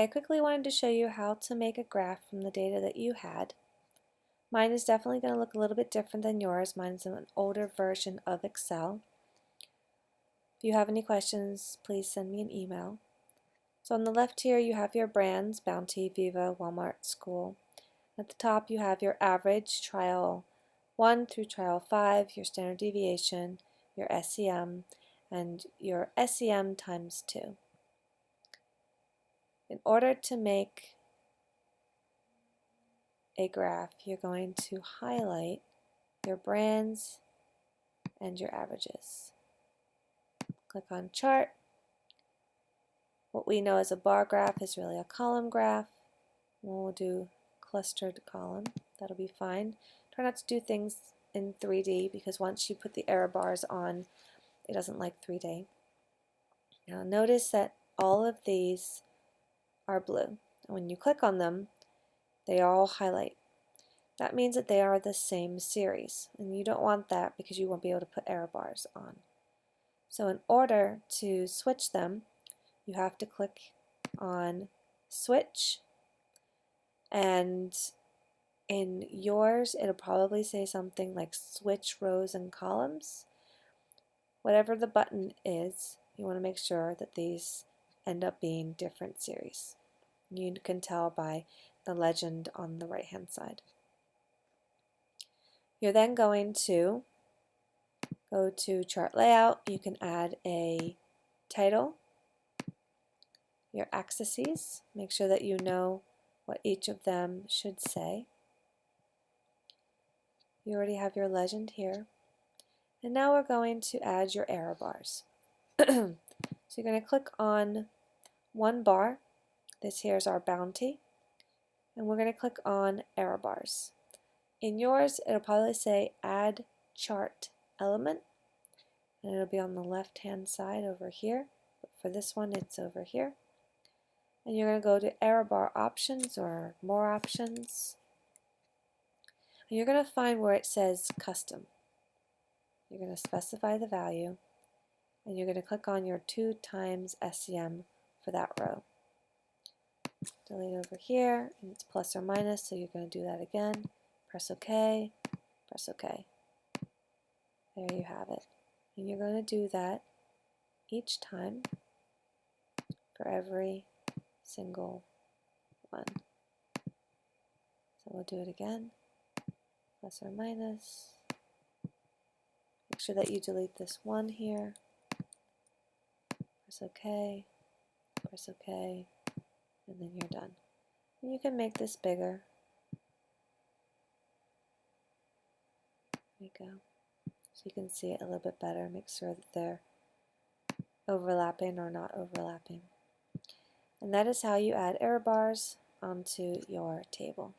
I quickly wanted to show you how to make a graph from the data that you had. Mine is definitely going to look a little bit different than yours. Mine is an older version of Excel. If you have any questions, please send me an email. So on the left here you have your brands, Bounty, Viva, Walmart, School. At the top you have your average, trial 1 through trial 5, your standard deviation, your SEM, and your SEM times 2. In order to make a graph, you're going to highlight your brands and your averages. Click on chart. What we know as a bar graph is really a column graph. We'll do clustered column. That'll be fine. Try not to do things in 3D because once you put the error bars on, it doesn't like 3D. Now notice that all of these are blue. And when you click on them, they all highlight. That means that they are the same series, and you don't want that because you won't be able to put error bars on. So in order to switch them, you have to click on switch, and in yours it'll probably say something like switch rows and columns. Whatever the button is, you want to make sure that these end up being different series. You can tell by the legend on the right hand side. You're then going to go to chart layout. You can add a title, your axes, make sure that you know what each of them should say. You already have your legend here. And now we're going to add your error bars. So you're going to click on one bar. This here is our bounty. And we're going to click on error bars. In yours, it'll probably say add chart element. And it'll be on the left hand side over here. But for this one, it's over here. And you're going to go to error bar options or more options. And you're going to find where it says custom. You're going to specify the value, and you're going to click on your 2 times SEM for that row. Delete over here, and it's plus or minus, so you're going to do that again. Press OK, press OK. There you have it. And you're going to do that each time for every single one. So we'll do it again, plus or minus. Make sure that you delete this one here. Press OK, and then you're done. And you can make this bigger. There you go. So you can see it a little bit better. Make sure that they're overlapping or not overlapping. And that is how you add error bars onto your table.